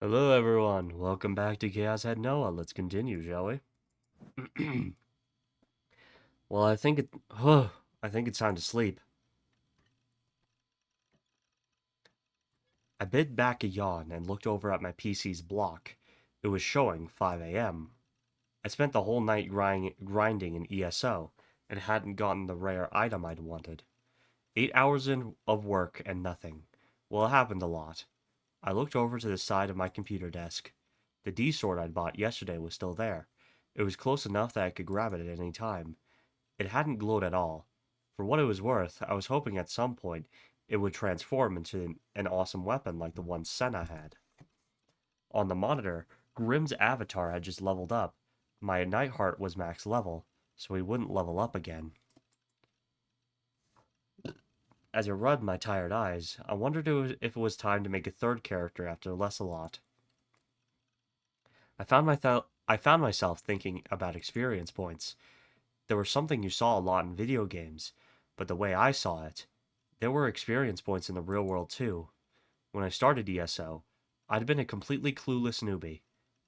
Hello, everyone. Welcome back to Chaos Head Noah. Let's continue, shall we? well, I think it's time to sleep. I bit back a yawn and looked over at my PC's block. It was showing 5 a.m. I spent the whole night grinding in ESO and hadn't gotten the rare item I'd wanted. 8 hours of work and nothing. Well, it happened a lot. I looked over to the side of my computer desk. The D sword I'd bought yesterday was still there. It was close enough that I could grab it at any time. It hadn't glowed at all. For what it was worth, I was hoping at some point it would transform into an awesome weapon like the one Senna had. On the monitor, Grim's avatar had just leveled up. My Nightheart was max level, so he wouldn't level up again. As I rubbed my tired eyes, I wondered if it was time to make a third character after Lecelot. I found myself thinking about experience points. There was something you saw a lot in video games, but the way I saw it, there were experience points in the real world too. When I started ESO, I'd been a completely clueless newbie,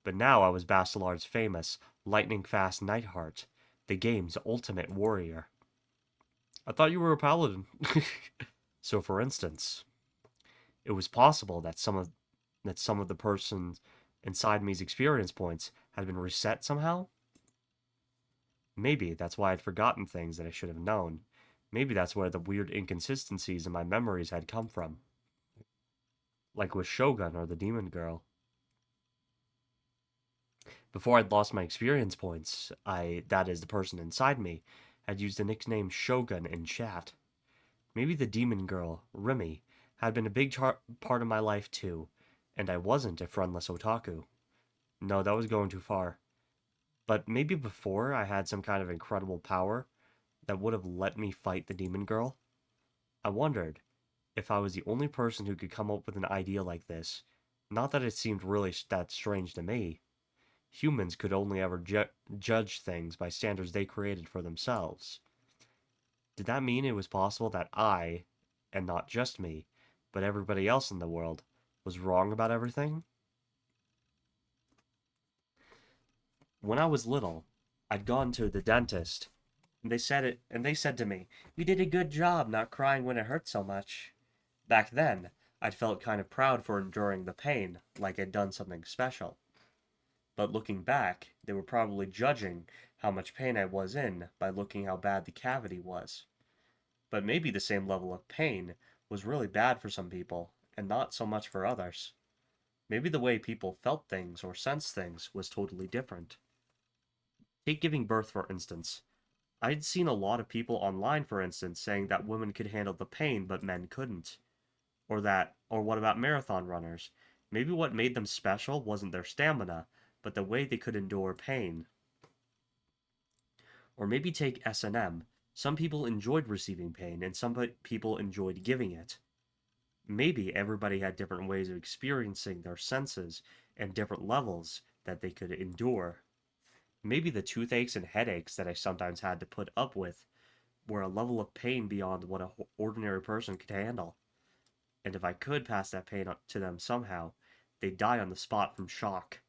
but now I was Bastelard's famous, lightning fast Nightheart, the game's ultimate warrior. I thought you were a paladin. So for instance, it was possible that some of the persons inside me's experience points had been reset somehow. Maybe that's why I'd forgotten things that I should have known. Maybe that's where the weird inconsistencies in my memories had come from, like with Shogun or the Demon Girl. Before I'd lost my experience points, that is, the person inside me, had used the nickname Shogun in chat. Maybe the Demon Girl, Remy, had been a big part of my life too, and I wasn't a friendless otaku. No, that was going too far. But maybe before I had some kind of incredible power that would have let me fight the Demon Girl. I wondered if I was the only person who could come up with an idea like this. Not that it seemed really that strange to me. Humans could only ever judge things by standards they created for themselves. Did that mean it was possible that I, and not just me, but everybody else in the world, was wrong about everything? When I was little, I'd gone to the dentist, and they said to me, "You did a good job not crying when it hurt so much." Back then, I'd felt kind of proud for enduring the pain, like I'd done something special. But looking back, they were probably judging how much pain I was in by looking how bad the cavity was. But maybe the same level of pain was really bad for some people, and not so much for others. Maybe the way people felt things or sensed things was totally different. Take giving birth, for instance. I'd seen a lot of people online, for instance, saying that women could handle the pain but men couldn't. Or what about marathon runners? Maybe what made them special wasn't their stamina, but the way they could endure pain. Or maybe take S&M. Some people enjoyed receiving pain, and some people enjoyed giving it. Maybe everybody had different ways of experiencing their senses and different levels that they could endure. Maybe the toothaches and headaches that I sometimes had to put up with were a level of pain beyond what an ordinary person could handle. And if I could pass that pain to them somehow, they'd die on the spot from shock.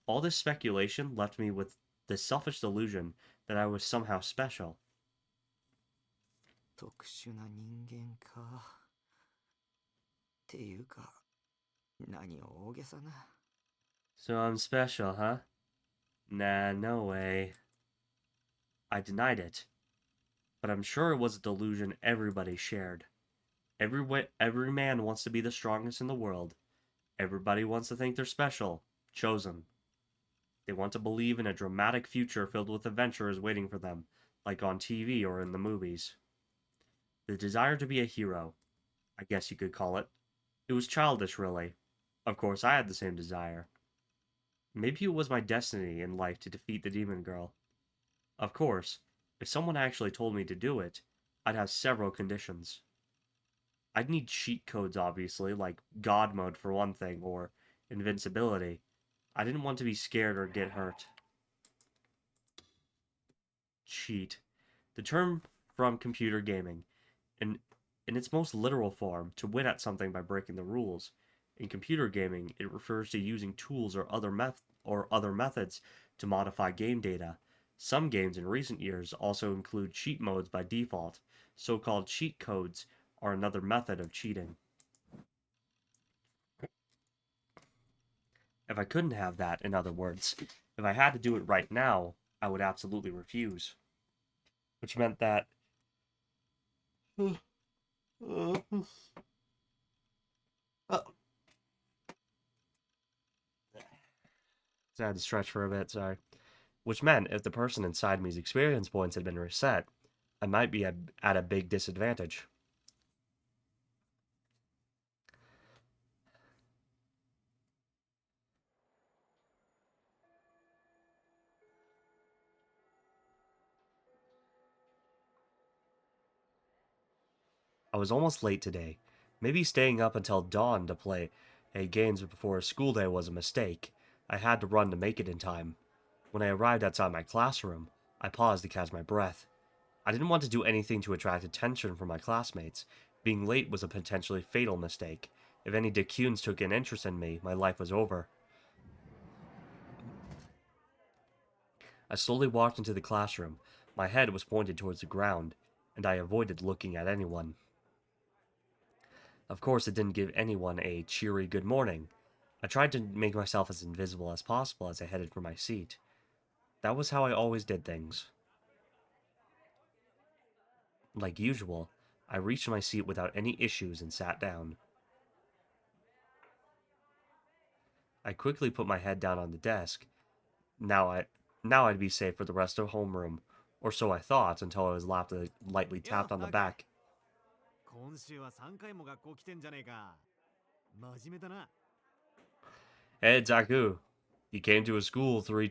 All this speculation left me with the selfish delusion that I was somehow special. 特殊な人間か。っていうか、何を大げさな。So I'm special, huh? Nah, no way. I denied it, but I'm sure it was a delusion everybody shared. Every man wants to be the strongest in the world. Everybody wants to think they're special, chosen. They want to believe in a dramatic future filled with adventures waiting for them, like on TV or in the movies. The desire to be a hero, I guess you could call it. It was childish, really. Of course, I had the same desire. Maybe it was my destiny in life to defeat the demon girl. Of course, if someone actually told me to do it, I'd have several conditions. I'd need cheat codes, obviously, like God mode for one thing, or invincibility. I didn't want to be scared or get hurt. Cheat. The term from computer gaming, in, in its most literal form, to win at something by breaking the rules. In computer gaming, it refers to using tools or other methods to modify game data. Some games in recent years also include cheat modes by default. So-called cheat codes are another method of cheating. If I couldn't have that, in other words, if I had to do it right now, I would absolutely refuse. Which meant that So I had to stretch for a bit, sorry. Which meant if the person inside me's experience points had been reset, I might be at a big disadvantage. I was almost late today. Maybe staying up until dawn to play games before school day was a mistake. I had to run to make it in time. When I arrived outside my classroom, I paused to catch my breath. I didn't want to do anything to attract attention from my classmates. Being late was a potentially fatal mistake. If any Decunes took an interest in me, my life was over. I slowly walked into the classroom. My head was pointed towards the ground, and I avoided looking at anyone. Of course, it didn't give anyone a cheery good morning. I tried to make myself as invisible as possible as I headed for my seat. That was how I always did things. Like usual, I reached my seat without any issues and sat down. I quickly put my head down on the desk. Now I'd be safe for the rest of homeroom, or so I thought until I was lightly tapped on the back. 今週は3回も学校来てんじゃねえか。真面目だな。Hey, Taku, you came to a school 3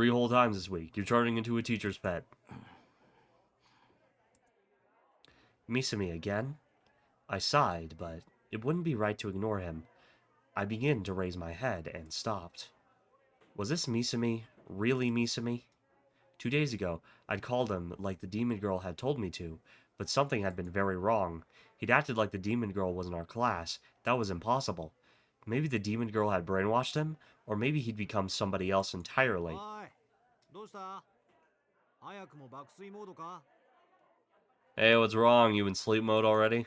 whole times this week. You're turning into a teacher's pet. Misumi again? I sighed, but it wouldn't be right to ignore him. I began to raise my head and stopped. Was this Misumi really Misumi? 2 days ago, I'd called him like the demon girl had told me to, but something had been very wrong. He'd acted like the demon girl was in our class. That was impossible. Maybe the demon girl had brainwashed him, or maybe he'd become somebody else entirely. おい、どうした？早くも爆睡モードか？ Hey, what's wrong? You in sleep mode already?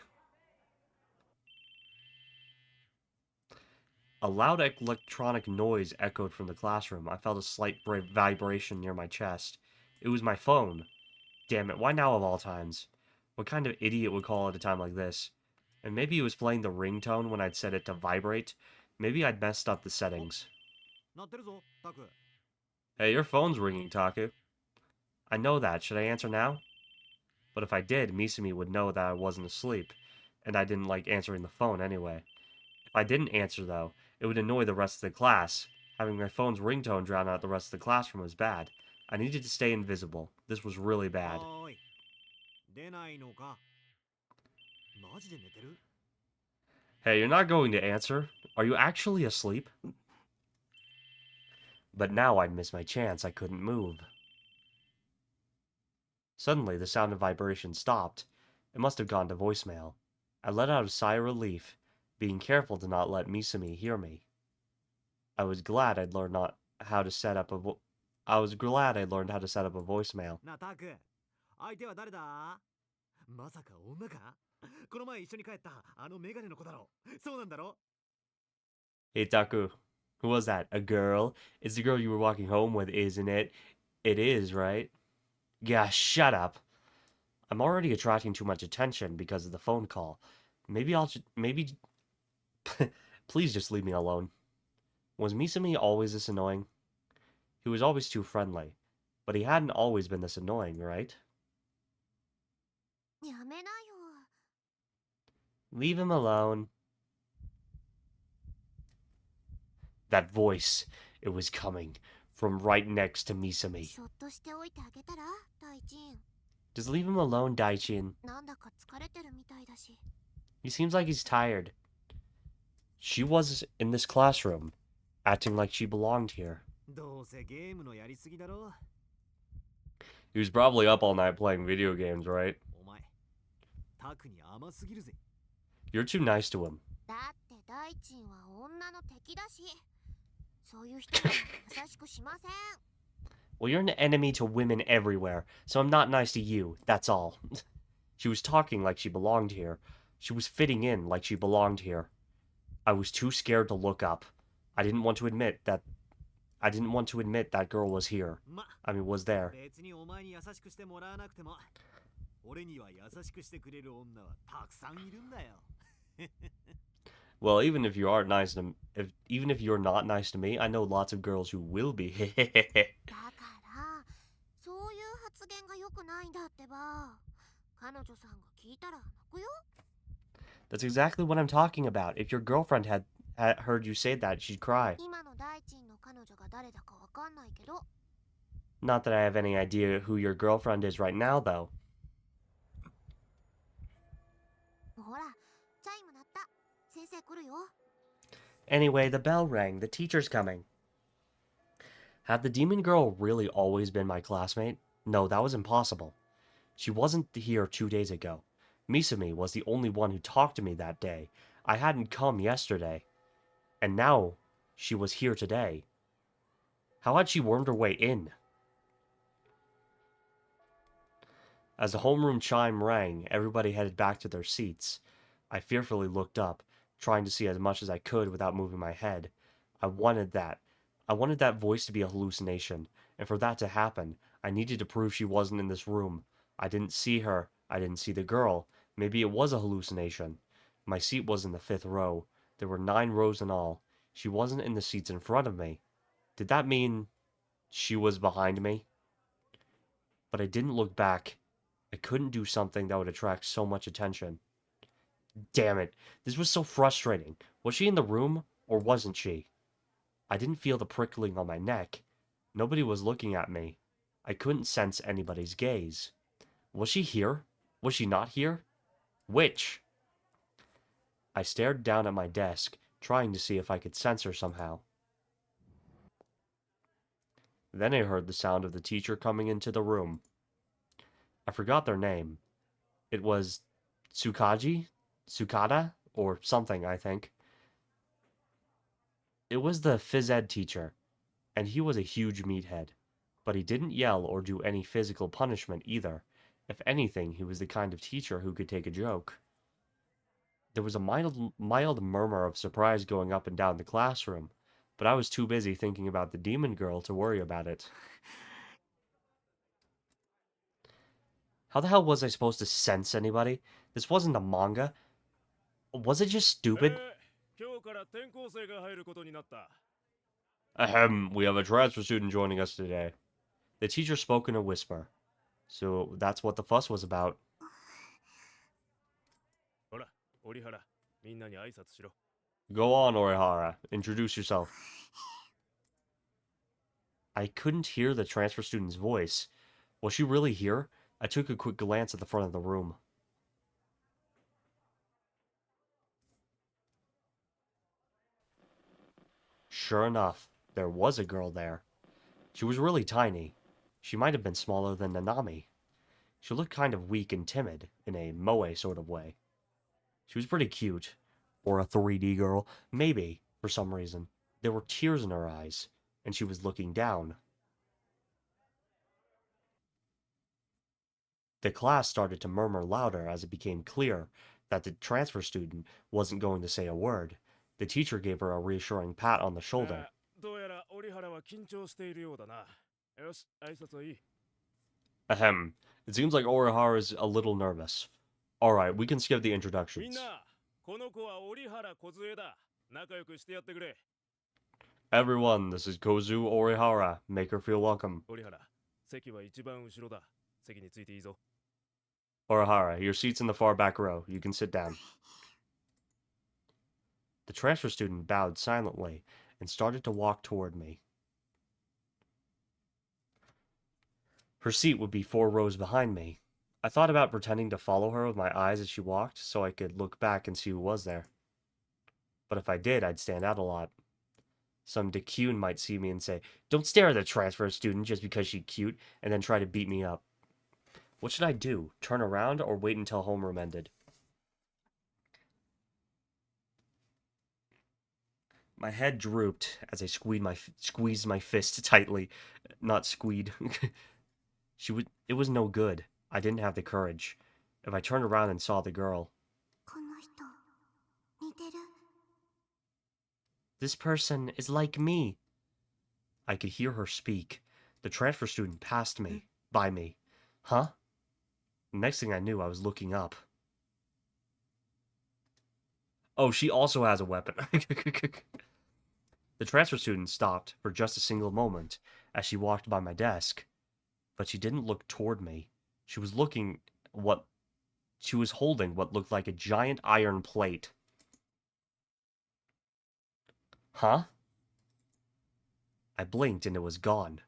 A loud electronic noise echoed from the classroom. I felt a slight vibration near my chest. It was my phone. Damn it, why now of all times? What kind of idiot would call at a time like this? And maybe it was playing the ringtone when I'd set it to vibrate. Maybe I'd messed up the settings. 鳴ってるぞ、タク。 Hey, your phone's ringing, Taku. I know that. Should I answer now? But if I did, Misumi would know that I wasn't asleep, and I didn't like answering the phone anyway. If I didn't answer, though, it would annoy the rest of the class. Having my phone's ringtone drown out the rest of the classroom was bad. I needed to stay invisible. This was really bad. おい、出ないのか？マジで寝てる？ Hey, you're not going to answer. Are you actually asleep? But now I'd missed my chance. I couldn't move. Suddenly, the sound of vibration stopped. It must have gone to voicemail. I let out a sigh of relief, being careful to not let Misumi hear me. I was glad I'd learned how to set up a voicemail. なあ、タク。相手は誰だ？まさか女か？この前一緒に帰ったあのメガネの子だろ。そうなんだろ？ Hey, Taku. Who was that? A girl? It's the girl you were walking home with, isn't it? It is, right? Yeah, shut up. I'm already attracting too much attention because of the phone call. Maybe please just leave me alone. Was Misumi always this annoying? He was always too friendly, but he hadn't always been this annoying, right? やめなよ。 Leave him alone. That voice, it was coming from right next to Misumi. そっとしておいてあげたら、大臣。 Just leave him alone, Daichin. なんだか疲れてるみたいだし。 He seems like he's tired. She was in this classroom, acting like she belonged here. どうせゲームのやりすぎだろ。 He was probably up all night playing video games, right? お前、タクに甘すぎるぜ。 You're too nice to him. だって大臣は女の敵だし、そういう人には優しくしません。Well, you're an enemy to women everywhere, so I'm not nice to you, that's all. She was talking like she belonged here. She was fitting in like she belonged here. I was too scared to look up. I didn't want to admit that girl was here. ま、 I mean, was there. 別にお前に優しくしてもらわなくても、俺には優しくしてくれる女はたくさんいるんだよ。Well, even if you are nice to even if you're not nice to me, I know lots of girls who will be. だからそういう発言が良くないんだってば。彼女さんが聞いたら泣くよ。 That's exactly what I'm talking about. If your girlfriend had heard you say that, she'd cry. 今の大臣の彼女が誰だかわかんないけど。 Not that I have any idea who your girlfriend is right now, though. ほら、チャイム鳴った。先生来るよ。 Anyway, the bell rang. The teacher's coming. Had the demon girl really always been my classmate? No, that was impossible. She wasn't here 2 days ago. Misumi was the only one who talked to me that day. I hadn't come yesterday. And now, she was here today. How had she wormed her way in? As the homeroom chime rang, everybody headed back to their seats. I fearfully looked up, trying to see as much as I could without moving my head. I wanted that. I wanted that voice to be a hallucination, and for that to happen, I needed to prove she wasn't in this room. I didn't see her. I didn't see the girl. Maybe it was a hallucination. My seat was in the 5th row. There were 9 rows in all. She wasn't in the seats in front of me. Did that mean she was behind me? But I didn't look back. I couldn't do something that would attract so much attention. Damn it. This was so frustrating. Was she in the room, or wasn't she? I didn't feel the prickling on my neck. Nobody was looking at me. I couldn't sense anybody's gaze. Was she here? Was she not here? Which? I stared down at my desk, trying to see if I could sense her somehow. Then I heard the sound of the teacher coming into the room. I forgot their name. It was Tsukaji? Tsukada? Or something, I think. It was the phys ed teacher, and he was a huge meathead. But he didn't yell or do any physical punishment either. If anything, he was the kind of teacher who could take a joke. There was a mild murmur of surprise going up and down the classroom, but I was too busy thinking about the demon girl to worry about it. How the hell was I supposed to sense anybody? This wasn't a manga. Was it just stupid? 今日から転校生が入ることになった Ahem, we have a transfer student joining us today. The teacher spoke in a whisper. So that's what the fuss was about. ほら折原みんなに挨拶しろ Go on, Orihara. Introduce yourself. I couldn't hear the transfer student's voice. Was she really here? I took a quick glance at the front of the room. Sure enough, there was a girl there. She was really tiny. She might have been smaller than Nanami. She looked kind of weak and timid, in a moe sort of way. She was pretty cute. Or a 3D girl. Maybe, for some reason. There were tears in her eyes, and she was looking down. The class started to murmur louder as it became clear that the transfer student wasn't going to say a word. The teacher gave her a reassuring pat on the shoulder. どうやら折原は緊張しているようだなよし挨拶はいい Ahem. It seems like Orihara is a little nervous. Alright, we can skip the みん introductions. なこの子は折原梢だ仲良くしてやってくれ Everyone, this is Kozu Orihara. Make her feel welcome. 折原席は一番後ろだ席についていいぞ Orihara, your seat's in the far back row. You can sit down. The transfer student bowed silently and started to walk toward me. Her seat would be 4 rows behind me. I thought about pretending to follow her with my eyes as she walked so I could look back and see who was there. But if I did, I'd stand out a lot. Some Decune might see me and say, "Don't stare at the transfer student just because she's cute," and then try to beat me up. What should I do? Turn around or wait until homeroom ended? My head drooped as I squeezed my fist tightly. Not squeed. It was no good. I didn't have the courage. If I turned around and saw the girl, この人似てる this person is like me. I could hear her speak. The transfer student passed me, by me. Huh? Next thing I knew, I was looking up. Oh, she also has a weapon. The transfer student stopped for just a single moment as she walked by my desk, but she didn't look toward me. She was holding what looked like a giant iron plate. Huh? I blinked and it was gone.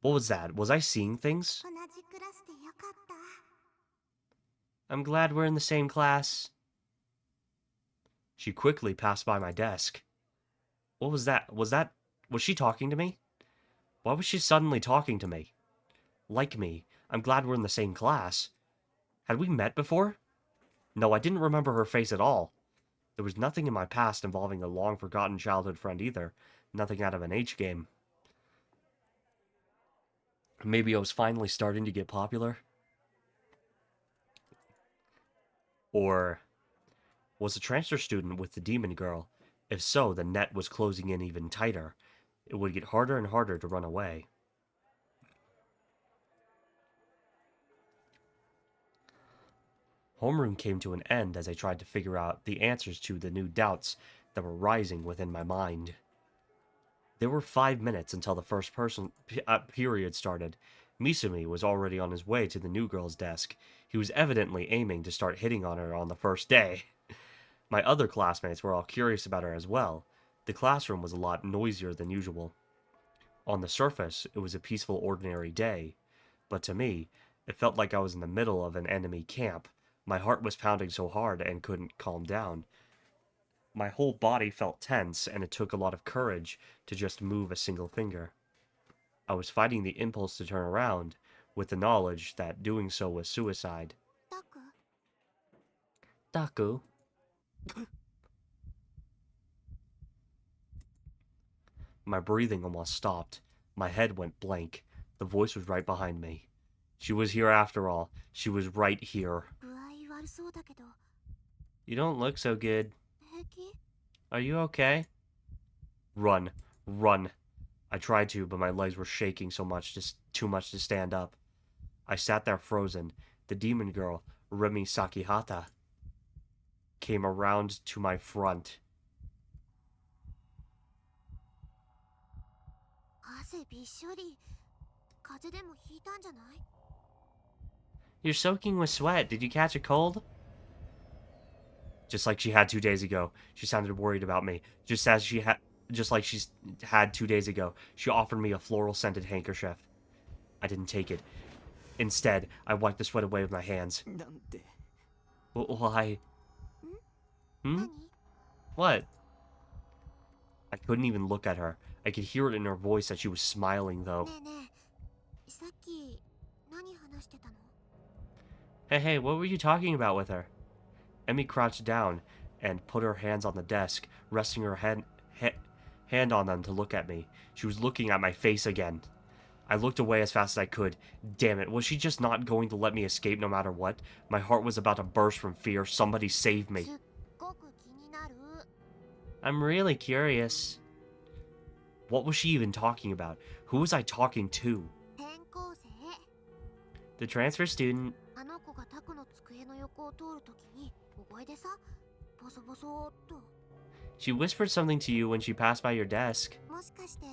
What was that? Was I seeing things? 同じクラスでよかった I'm glad we're in the same class. She quickly passed by my desk. What was that? Was she talking to me? Why was she suddenly talking to me? Like me, I'm glad we're in the same class. Had we met before? No, I didn't remember her face at all. There was nothing in my past involving a long-forgotten childhood friend either. Nothing out of an H game. Maybe I was finally starting to get popular? Or was the transfer student with the demon girl? If so, the net was closing in even tighter. It would get harder and harder to run away. Homeroom came to an end as I tried to figure out the answers to the new doubts that were rising within my mind. There were 5 minutes until the first period started. Misumi was already on his way to the new girl's desk. He was evidently aiming to start hitting on her on the first day. My other classmates were all curious about her as well. The classroom was a lot noisier than usual. On the surface, it was a peaceful, ordinary day, but to me, it felt like I was in the middle of an enemy camp. My heart was pounding so hard and couldn't calm down. My whole body felt tense, and it took a lot of courage to just move a single finger. I was fighting the impulse to turn around, with the knowledge that doing so was suicide. タク Daku? My breathing almost stopped. My head went blank. The voice was right behind me. She was here after all. She was right here. 具合悪そうだけど You don't look so good. 平気 Are you okay? Run. Run. I tried to, but my legs were shaking so much, just too much to stand up. I sat there frozen. The demon girl, Remi Sakihata, came around to my front. 汗びっしょり風邪でもひいたんじゃない You're soaking with sweat. Did you catch a cold? Just like she had 2 days ago. She sounded worried about me. Just like she's had 2 days ago. She offered me a floral-scented handkerchief. I didn't take it. Instead, I wiped the sweat away with my hands. なんて Why? Hmm? 何 What? I couldn't even look at her. I could hear it in her voice that she was smiling, though. ねえねえさっき何話してたの Hey, what were you talking about with her? Emmy crouched down and put her hands on the desk, resting her hand on them to look at me. She was looking at my face again. I looked away as fast as I could. Damn it, was she just not going to let me escape no matter what? My heart was about to burst from fear. Somebody save me. すっごく気になる I'm really curious. What was she even talking about? Who was I talking to? 転校生 The transfer student. あの子がタクの机の横を通るときに小声でさボソボソーっと She whispered something to you when she passed by your desk. もしかして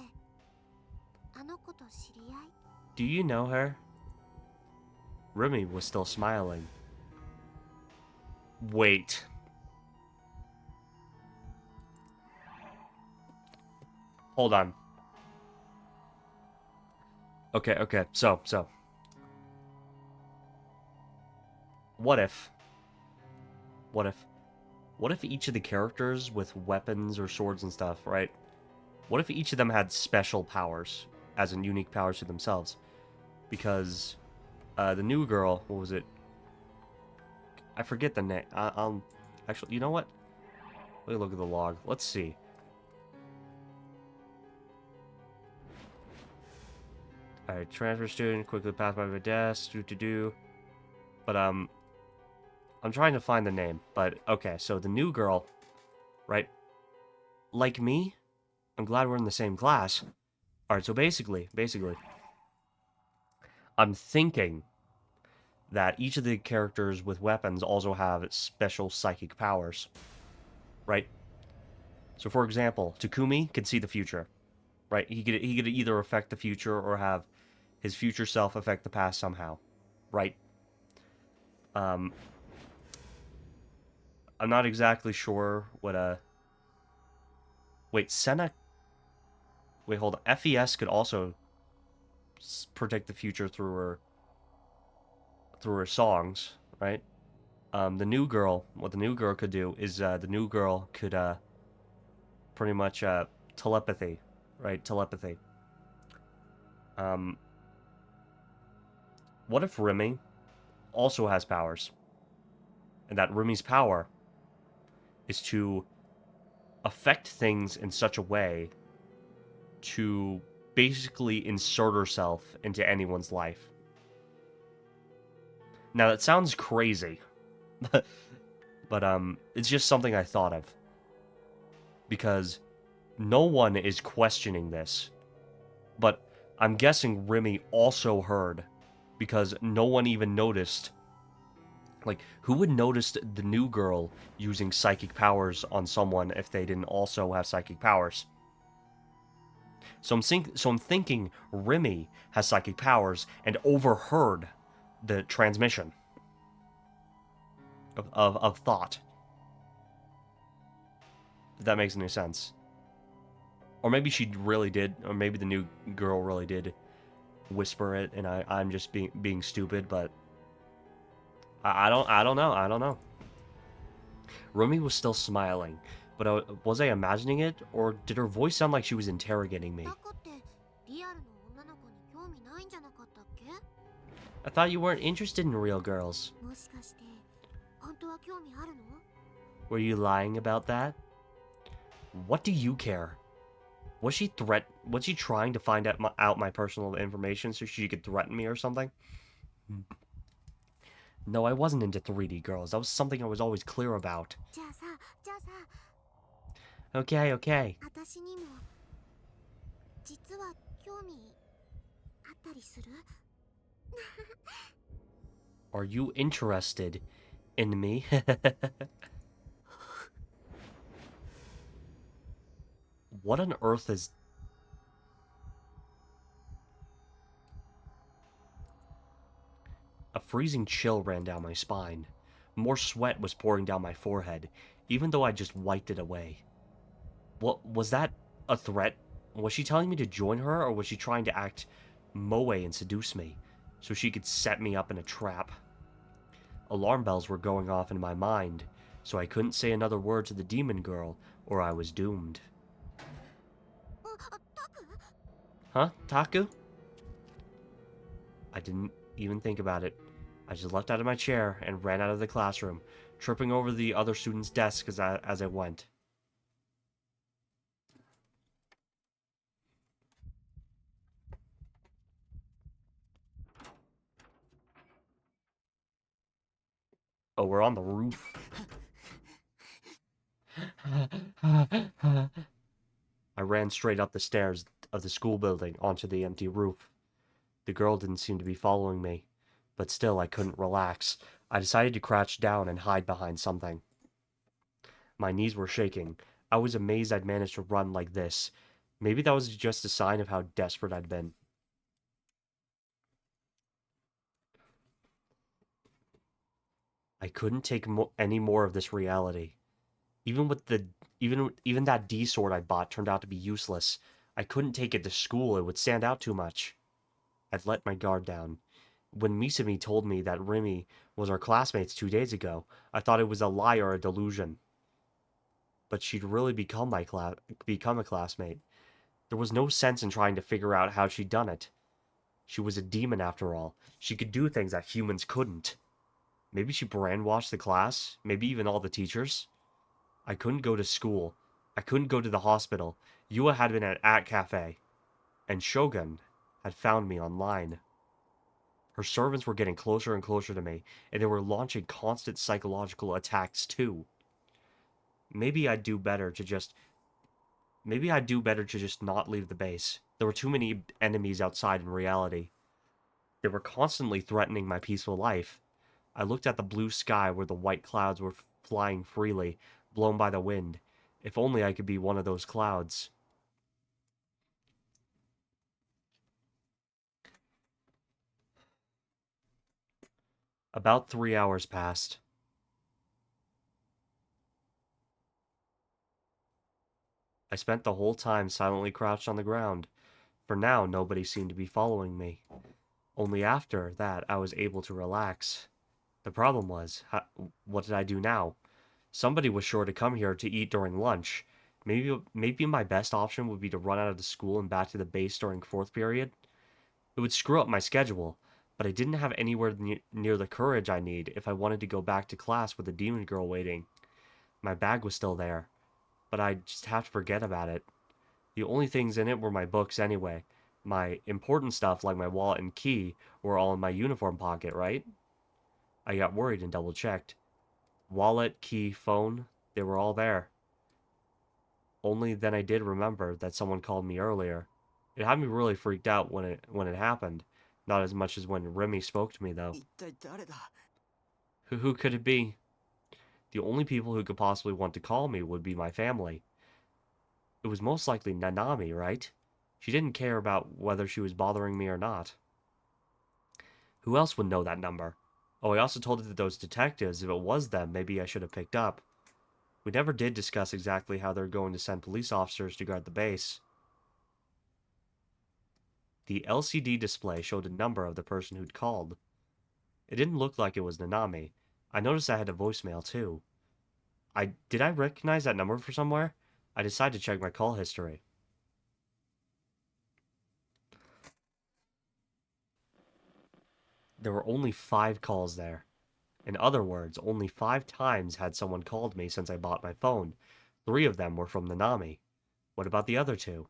あの子と知り合い Do you know her? Remy was still smiling. Wait. Hold on. Okay, so. What if each of the characters with weapons or swords and stuff, right? What if each of them had special powers, as in unique powers to themselves? Because the new girl, what was it? I forget the name. Actually, you know what? Let me look at the log. Let's see. Alright, transfer student, quickly pass by my desk, do. But, I'm trying to find the name. But, okay, so the new girl, right? Like me? I'm glad we're in the same class. Alright, so basically, I'm thinking that each of the characters with weapons also have special psychic powers, right? So, for example, Takumi can see the future, right? He could either affect the future or have his future self affect the past somehow, right? I'm not exactly sure what Wait, Senna. Wait, hold on. FES could also predict the future through her songs, right? The new girl, what the new girl could do is the new girl could pretty much telepathy, right? Telepathy. What if Remy also has powers? And that Remy's power is to affect things in such a way to basically insert herself into anyone's life. Now that sounds crazy, but it's just something I thought of. Because no one is questioning this. But I'm guessing Remy also heard, because no one even noticed. Like, who would notice the new girl using psychic powers on someone if they didn't also have psychic powers? So I'm thinking Remy has psychic powers and overheard the transmission of thought. If that makes any sense. Or maybe she really did, or maybe the new girl really did whisper it, and I'm just being stupid, but I don't know. Rumi was still smiling, but was I imagining it, or did her voice sound like she was interrogating me? タコってリアルの女の子に興味ないんじゃなかったっけ？ I thought you weren't interested in real girls. もしかして本当は興味あるの？ Were you lying about that? What do you care? Was she trying to find out my personal information so she could threaten me or something? No, I wasn't into 3D girls. That was something I was always clear about. じゃあさ Okay. 私にも実は興味あったりする？ Are you interested in me? What on earth is... A freezing chill ran down my spine. More sweat was pouring down my forehead, even though I just wiped it away. What was that a threat? Was she telling me to join her, or was she trying to act moe and seduce me, so she could set me up in a trap? Alarm bells were going off in my mind, so I couldn't say another word to the demon girl, or I was doomed. タク？ Huh? Taku? I didn't even think about it. I just leapt out of my chair and ran out of the classroom, tripping over the other students' desks as I went. Oh, we're on the roof. I ran straight up the stairs of the school building onto the empty roof. The girl didn't seem to be following me, but still I couldn't relax. I decided to crouch down and hide behind something. My knees were shaking. I was amazed I'd managed to run like this. Maybe that was just a sign of how desperate I'd been. I couldn't take any more of this reality. Even that D sword I bought turned out to be useless. I couldn't take it to school, it would stand out too much. I'd let my guard down. When Misumi told me that Remy was our classmates 2 days ago, I thought it was a lie or a delusion. But she'd really become a classmate. There was no sense in trying to figure out how she'd done it. She was a demon after all. She could do things that humans couldn't. Maybe she brainwashed the class, maybe even all the teachers. I couldn't go to school. I couldn't go to the hospital. Yua had been at Cafe. And Shogun had found me online. Her servants were getting closer and closer to me, and they were launching constant psychological attacks too. Maybe I'd do better to just not leave the base. There were too many enemies outside in reality. They were constantly threatening my peaceful life. I looked at the blue sky where the white clouds were flying freely, blown by the wind. If only I could be one of those clouds. About 3 hours passed. I spent the whole time silently crouched on the ground. For now, nobody seemed to be following me. Only after that I was able to relax. The problem was, what did I do now? Somebody was sure to come here to eat during lunch. Maybe my best option would be to run out of the school and back to the base during fourth period. It would screw up my schedule, but I didn't have anywhere near the courage I need if I wanted to go back to class with the demon girl waiting. My bag was still there, but I'd just have to forget about it. The only things in it were my books anyway. My important stuff like my wallet and key were all in my uniform pocket, right? I got worried and double-checked. Wallet, key, phone, they were all there. Only then I did remember that someone called me earlier. It had me really freaked out when it happened. Not as much as when Remy spoke to me, though. 一体誰だ Who could it be? The only people who could possibly want to call me would be my family. It was most likely Nanami, right? She didn't care about whether she was bothering me or not. Who else would know that number? Oh, I also told it to those detectives if it was them, maybe I should have picked up. We never did discuss exactly how they're going to send police officers to guard the base. The LCD display showed a number of the person who'd called. It didn't look like it was Nanami. I noticed I had a voicemail too. Did I recognize that number from somewhere? I decided to check my call history. There were only 5 calls there. In other words, only 5 times had someone called me since I bought my phone. 3 of them were from Nanami. What about the other 2?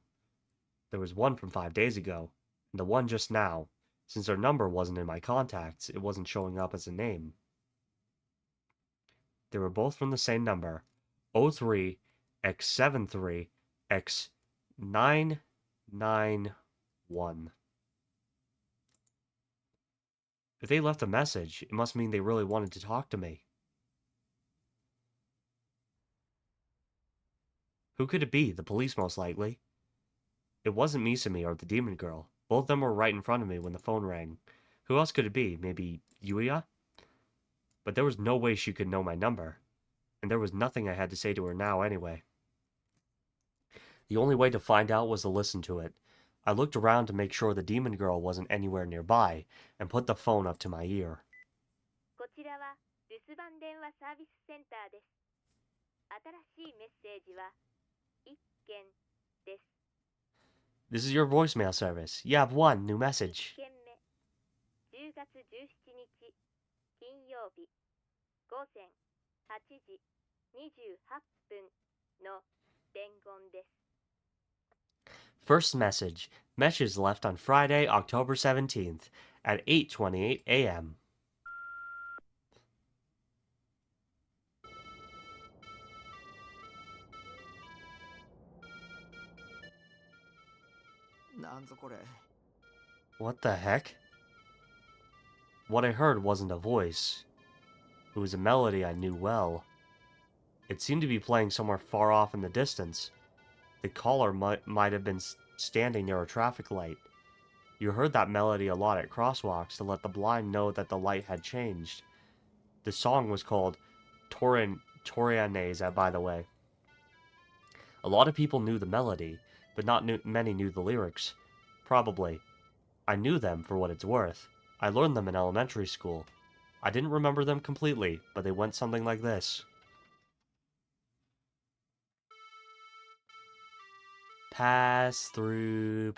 There was one from 5 days ago, and the one just now. Since their number wasn't in my contacts, it wasn't showing up as a name. They were both from the same number, 03X73X991. If they left a message, it must mean they really wanted to talk to me. Who could it be? The police, most likely. It wasn't Misumi or the demon girl. Both of them were right in front of me when the phone rang. Who else could it be? Maybe Yuya? But there was no way she could know my number. And there was nothing I had to say to her now anyway. The only way to find out was to listen to it. I looked around to make sure the demon girl wasn't anywhere nearby, and put the phone up to my ear. こちらは留守番電話サービスセンターです。新しいメッセージは1件です。 This is your voicemail service. You have one new message. 1件目、10月17日金曜日午前8時28分の伝言です。 First message. Message left on Friday, October 17th at 8:28 a.m. なんぞこれ What the heck? What I heard wasn't a voice. It was a melody I knew well. It seemed to be playing somewhere far off in the distance. The caller might have been standing near a traffic light. You heard that melody a lot at crosswalks to let the blind know that the light had changed. The song was called Torianese, by the way. A lot of people knew the melody, but not many knew the lyrics. Probably. I knew them for what it's worth. I learned them in elementary school. I didn't remember them completely, but they went something like this. Pass through,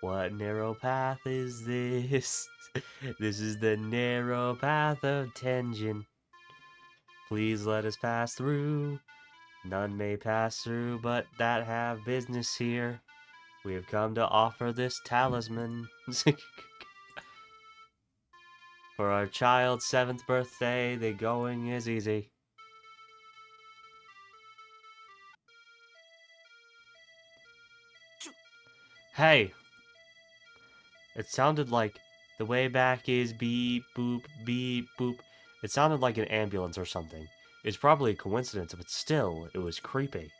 what narrow path is this? This is the narrow path of Tenjin. Please let us pass through. None may pass through but that have business here. We have come to offer this talisman. For our child's 7th birthday, the going is easy. Hey! It sounded like the way back is beep boop beep boop. It sounded like an ambulance or something. It's probably a coincidence, but still, it was creepy.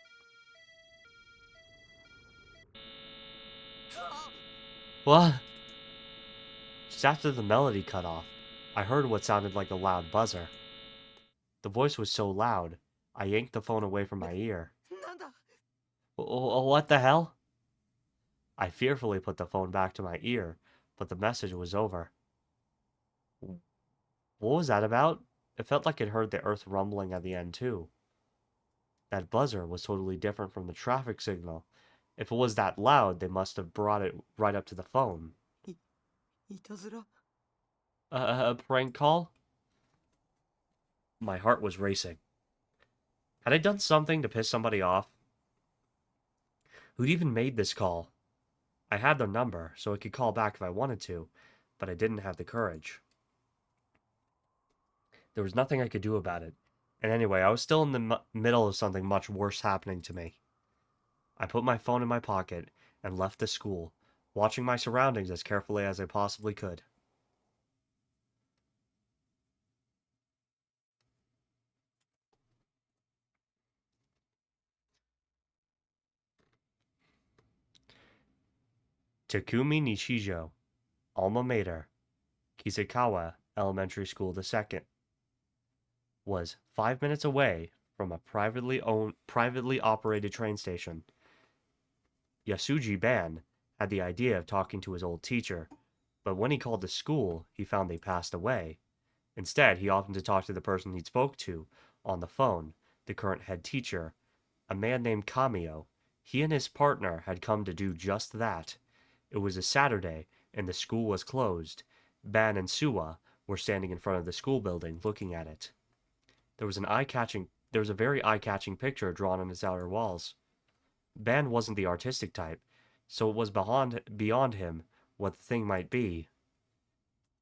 What? Just after the melody cut off, I heard what sounded like a loud buzzer. The voice was so loud, I yanked the phone away from my ear. なんだ What the hell? I fearfully put the phone back to my ear, but the message was over. What was that about? It felt like it heard the earth rumbling at the end, too. That buzzer was totally different from the traffic signal. If it was that loud, they must have brought it right up to the phone. いたずら A prank call? My heart was racing. Had I done something to piss somebody off? Who'd even made this call? I had their number, so I could call back if I wanted to, but I didn't have the courage. There was nothing I could do about it. And anyway, I was still in the middle of something much worse happening to me. I put my phone in my pocket and left the school, watching my surroundings as carefully as I possibly could. Takumi Nishijo, alma mater, Kisekawa Elementary School II, was 5 minutes away from a privately operated train station. Yasuji Ban had the idea of talking to his old teacher, but when he called the school, he found they passed away. Instead, he opted to talk to the person he'd spoke to on the phone, the current head teacher, a man named Kamio. He and his partner had come to do just that. It was a Saturday, and the school was closed. Ban and Suwa were standing in front of the school building, looking at it. There was a very eye-catching picture drawn on its outer walls. Ban wasn't the artistic type, so it was beyond him what the thing might be.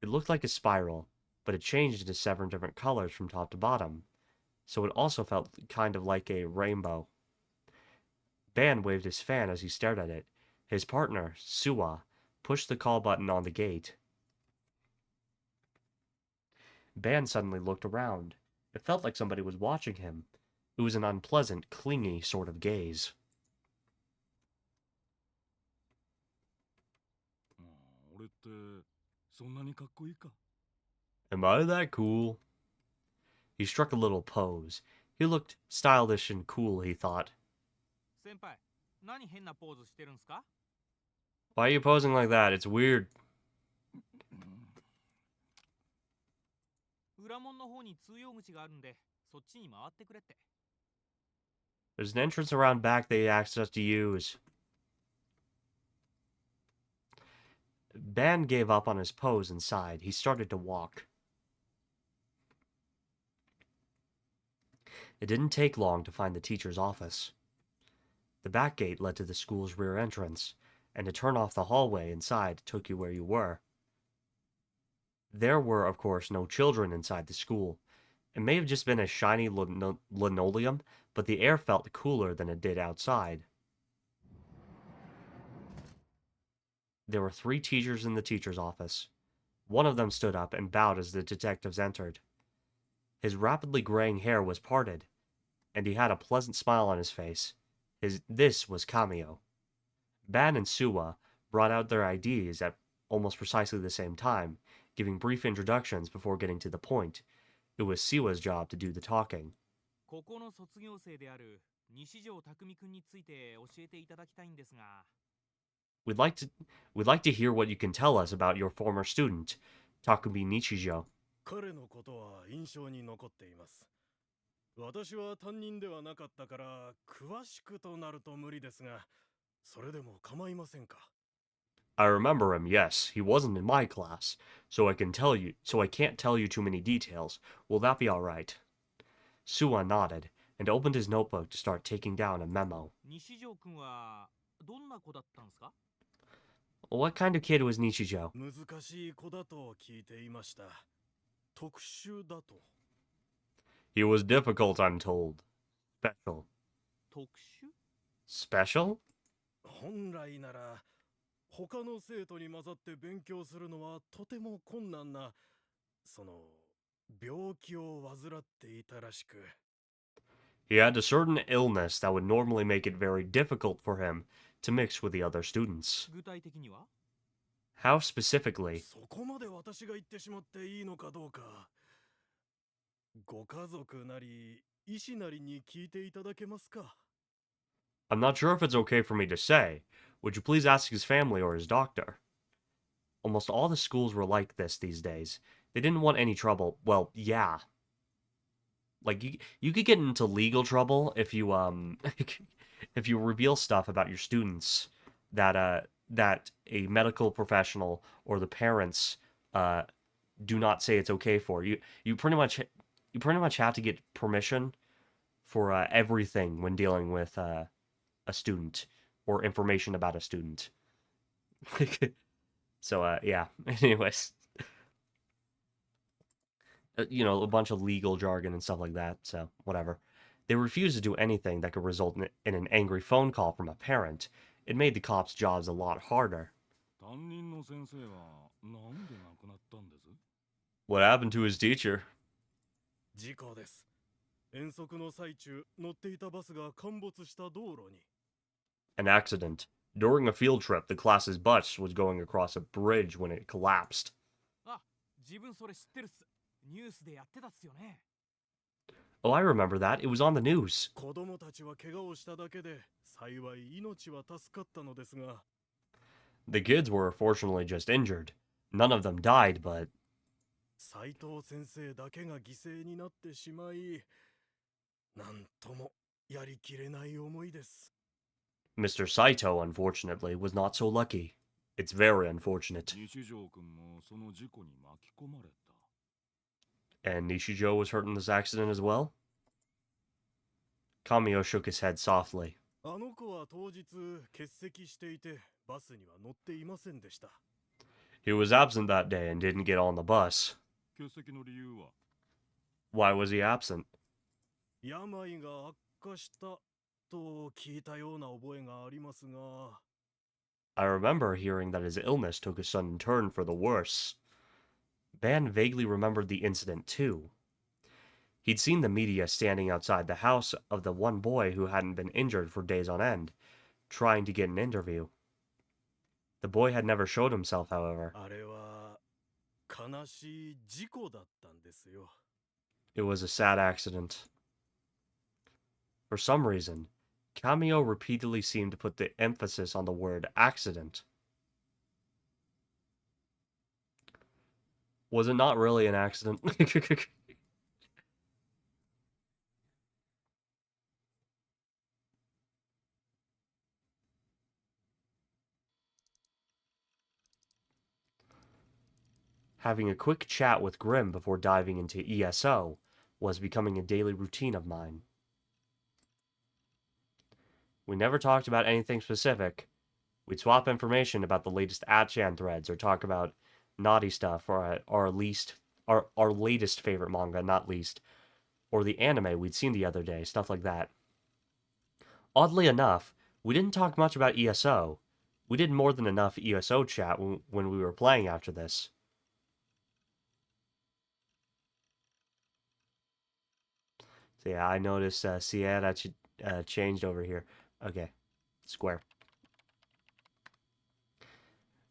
It looked like a spiral, but it changed into 7 different colors from top to bottom, so it also felt kind of like a rainbow. Ban waved his fan as he stared at it. His partner, Suwa, pushed the call button on the gate. Ban suddenly looked around. It felt like somebody was watching him. It was an unpleasant, clingy sort of gaze. Am I that cool? He struck a little pose. He looked stylish and cool, he thought. 先輩、何変なポーズしてるんすか？ Why are you posing like that? It's weird. 裏門の方に通用口があるんで、そっちに回ってくれって。 There's an entrance around back they asked us to use. Ban gave up on his pose and sighed. He started to walk. It didn't take long to find the teacher's office. The back gate led to the school's rear entrance, and to turn off the hallway inside took you where you were. There were, of course, no children inside the school. It may have just been a shiny linoleum, but the air felt cooler than it did outside. There were 3 teachers in the teacher's office. One of them stood up and bowed as the detectives entered. His rapidly graying hair was parted, and he had a pleasant smile on his face. This was Kamio. Ban and Suwa brought out their IDs at almost precisely the same time, giving brief introductions before getting to the point. It was Siwa's job to do the talking. ここの卒業生である西條匠くんについて教えていただきたいんですが。 We'd like to hear what you can tell us about your former student, Takumi Nichijo. 彼のことは印象に残っています。私は担任ではなかったから詳しくとなると無理ですが、それでも構いませんか。 I remember him, yes. He wasn't in my class, so I can't tell you too many details. Will that be all right? Suwa nodded and opened his notebook to start taking down a memo. 西條くんはどんな子だったんすか？ What kind of kid was Nichijou? 難しい子だと聞いていました。特殊だと。He was difficult, I'm told. Special. 特殊？ Special? 本来なら他の生徒に混ざって勉強するのはとても困難な、病気を患っていたらしく。He had a certain illness that would normally make it very difficult for him to mix with the other students. 具体的には？ How specifically? そこまで私が言ってしまっていいのかどうか。ご家族なり医師なりに聞いていただけますか。I'm not sure if it's okay for me to say. Would you please ask his family or his doctor? Almost all the schools were like this these days. They didn't want any trouble. Well, yeah. Like you could get into legal trouble if you if you reveal stuff about your students that that a medical professional or the parents do not say it's okay for. You pretty much have to get permission for everything when dealing with a student or information about a student. So yeah. Anyways, you know, a bunch of legal jargon and stuff like that. So whatever. They refused to do anything that could result in an angry phone call from a parent. It made the cops' jobs a lot harder. 担任の先生はなんで亡くなったんです？ What happened to his teacher? 事故です。遠足の最中、乗っていたバスが陥没した道路に。An accident. During a field trip, the class's bus was going across a bridge when it collapsed. あ、自分それ知ってるっす。ニュースでやってたっすよね。Oh, I remember that. It was on the news. 子供たちは怪我をしただけで、幸い命は助かったのですが。The kids were fortunately just injured. None of them died, but 斉藤先生だけが犠牲になってしまい、なんともやりきれない思いです。Mr. Saito, unfortunately, was not so lucky. It's very unfortunate. 西条君もその事故に巻き込まれた。And Nishijo was hurt in this accident as well? Kamio shook his head softly. あの子は当日欠席していて、バスには乗っていませんでした。He was absent that day and didn't get on the bus. 欠席の理由は？ Why was he absent? 病が悪化したと聞いたような覚えがありますが。I remember hearing that his illness took a sudden turn for the worse. Ban vaguely remembered the incident too. He'd seen the media standing outside the house of the one boy who hadn't been injured for days on end, trying to get an interview. The boy had never showed himself, however. あれは悲しい事故だったんですよ。It was a sad accident. For some reason, Kamio repeatedly seemed to put the emphasis on the word accident. Was it not really an accident? Having a quick chat with Grimm before diving into ESO was becoming a daily routine of mine. We never talked about anything specific. We'd swap information about the latest Achan threads or talk about naughty stuff or our latest favorite manga, not least, or the anime we'd seen the other day, stuff like that. Oddly enough, we didn't talk much about ESO. We did more than enough ESO chat when we were playing after this. So yeah, I noticed Sierra changed over here. Okay, square.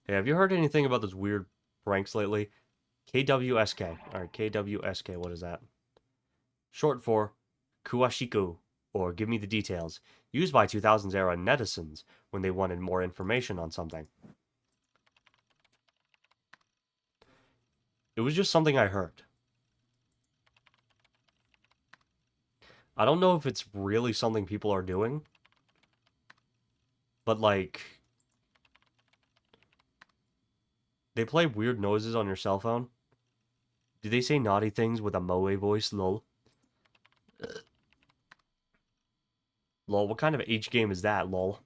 Hey, have you heard anything about those weird pranks lately? KWSK. Alright, KWSK, what is that? Short for Kuwashiku, or Give Me the Details, used by 2000s era netizens when they wanted more information on something. It was just something I heard. I don't know if it's really something people are doing, but like, they play weird noises on your cell phone. Do they say naughty things with a moe voice, lol? Lol, what kind of H game is that, lol?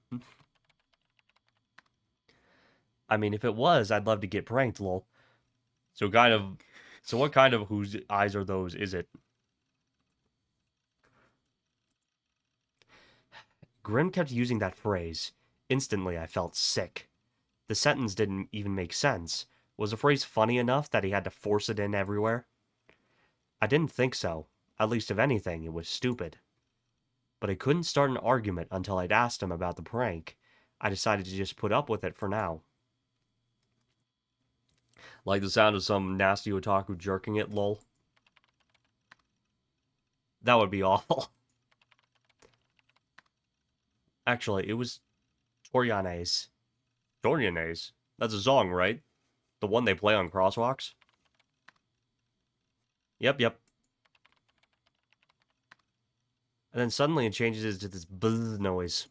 I mean, if it was, I'd love to get pranked, lol. So what kind of whose eyes are those is it? Grim kept using that phrase. Instantly, I felt sick. The sentence didn't even make sense. Was the phrase funny enough that he had to force it in everywhere? I didn't think so. At least, if anything, it was stupid. But I couldn't start an argument until I'd asked him about the prank. I decided to just put up with it for now. Like the sound of some nasty otaku jerking it, lol. That would be awful. Actually, it was Toryanes. Toryanes? That's a song, right? The one they play on crosswalks? Yep. And then suddenly it changes to this buzz noise.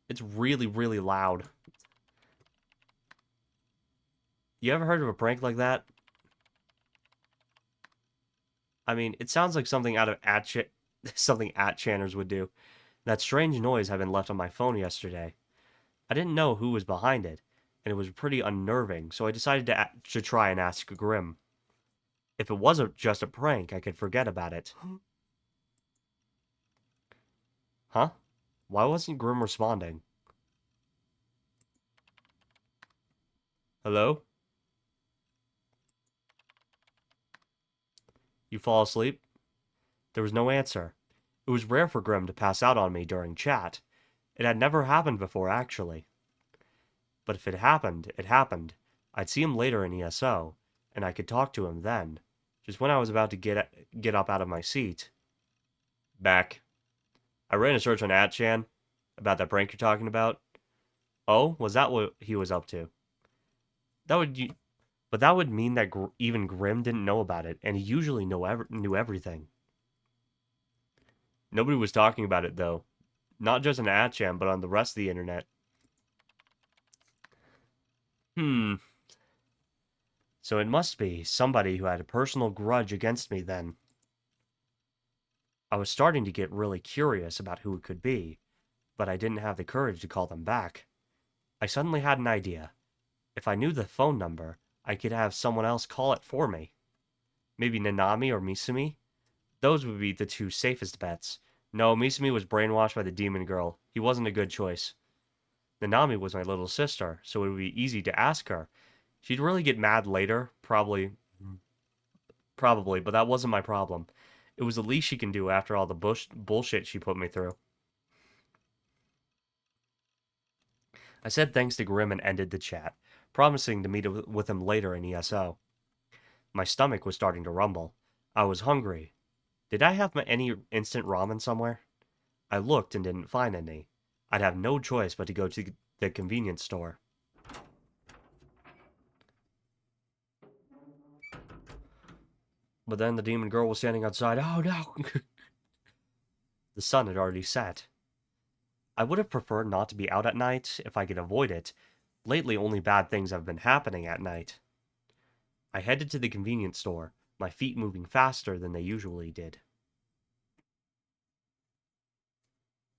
It's really, really loud. You ever heard of a prank like that? I mean, it sounds like something out of something Channers would do. That strange noise had been left on my phone yesterday. I didn't know who was behind it, and it was pretty unnerving, so I decided to try and ask Grim. If it was just a prank, I could forget about it. Huh? Why wasn't Grim responding? Hello? You fall asleep? There was no answer. It was rare for Grim to pass out on me during chat. It had never happened before, actually. But if it happened, it happened. I'd see him later in ESO, and I could talk to him then. Just when I was about to get up out of my seat. Back. I ran a search on 8chan about that prank you're talking about. Oh, was that what he was up to? But that would mean that even Grim didn't know about it, and he usually knew everything. Nobody was talking about it, though. Not just on 8chan, but on the rest of the internet. So it must be somebody who had a personal grudge against me then. I was starting to get really curious about who it could be, but I didn't have the courage to call them back. I suddenly had an idea. If I knew the phone number, I could have someone else call it for me. Maybe Nanami or Misumi? Those would be the two safest bets. No, Misumi was brainwashed by the demon girl. He wasn't a good choice. Nanami was my little sister, so it would be easy to ask her. She'd really get mad later, probably, but that wasn't my problem. It was the least she can do after all the bullshit she put me through. I said thanks to Grim and ended the chat, promising to meet with him later in ESO. My stomach was starting to rumble. I was hungry. Did I have any instant ramen somewhere? I looked and didn't find any. I'd have no choice but to go to the convenience store. But then the demon girl was standing outside. Oh no! The sun had already set. I would have preferred not to be out at night if I could avoid it. Lately, only bad things have been happening at night. I headed to the convenience store, my feet moving faster than they usually did.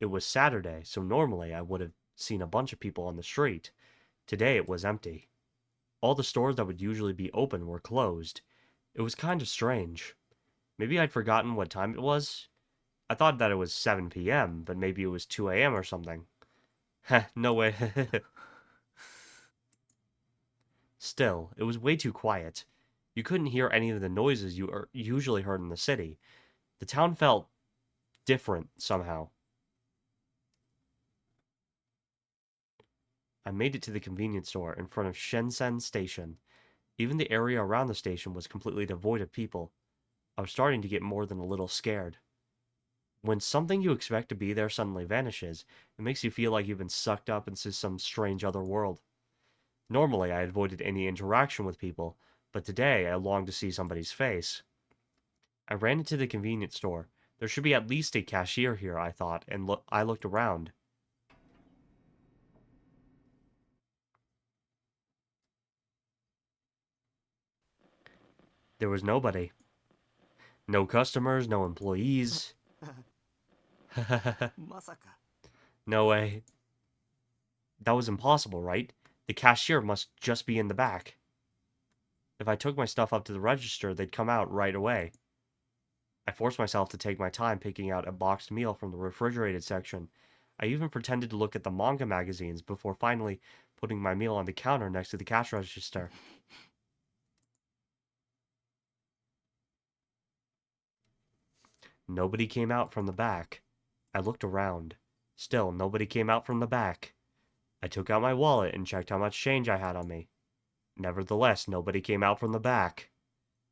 It was Saturday, so normally I would have seen a bunch of people on the street. Today it was empty. All the stores that would usually be open were closed. It was kind of strange. Maybe I'd forgotten what time it was. I thought that it was 7 p.m., but maybe it was 2 a.m. or something. Heh, no way. Still, it was way too quiet. You couldn't hear any of the noises you usually heard in the city. The town felt different somehow. I made it to the convenience store in front of Shensen Station. Even the area around the station was completely devoid of people. I was starting to get more than a little scared. When something you expect to be there suddenly vanishes, it makes you feel like you've been sucked up into some strange other world. Normally, I avoided any interaction with people, but today I longed to see somebody's face. I ran into the convenience store. There should be at least a cashier here, I thought, and I looked around. There was nobody. No customers, no employees. まさか No way. that was impossible, right? The cashier must just be in the back. If I took my stuff up to the register, they'd come out right away. I forced myself to take my time picking out a boxed meal from the refrigerated section. I even pretended to look at the manga magazines before finally putting my meal on the counter next to the cash register. Nobody came out from the back. I looked around. Still, nobody came out from the back. I took out my wallet and checked how much change I had on me. Nevertheless, nobody came out from the back.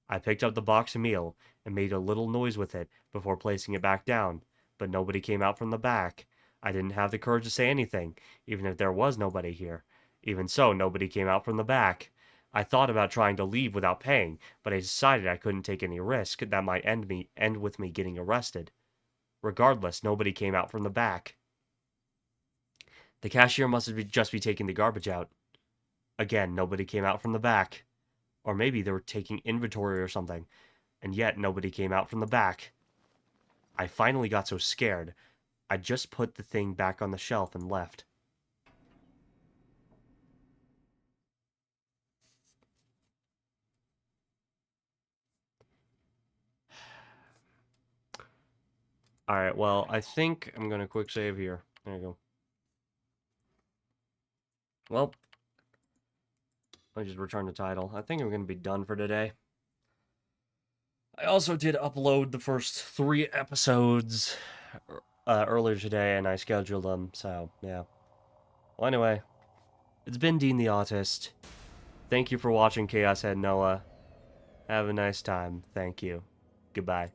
I picked up the box of meal and made a little noise with it before placing it back down, but nobody came out from the back. I didn't have the courage to say anything, even if there was nobody here. Even so, nobody came out from the back. I thought about trying to leave without paying, but I decided I couldn't take any risk that might end with me getting arrested. Regardless, nobody came out from the back. The cashier must have just be taking the garbage out. Again, nobody came out from the back. Or maybe they were taking inventory or something, and yet nobody came out from the back. I finally got so scared, I just put the thing back on the shelf and left. Alright, well, I think I'm gonna quick save here. There you go. Well, I just returned the title. I think I'm gonna be done for today. I also did upload the first 3 episodes earlier today, and I scheduled them, so, yeah. Well, anyway, it's been Dean the Autist. Thank you for watching Chaos Head Noah. Have a nice time. Thank you. Goodbye.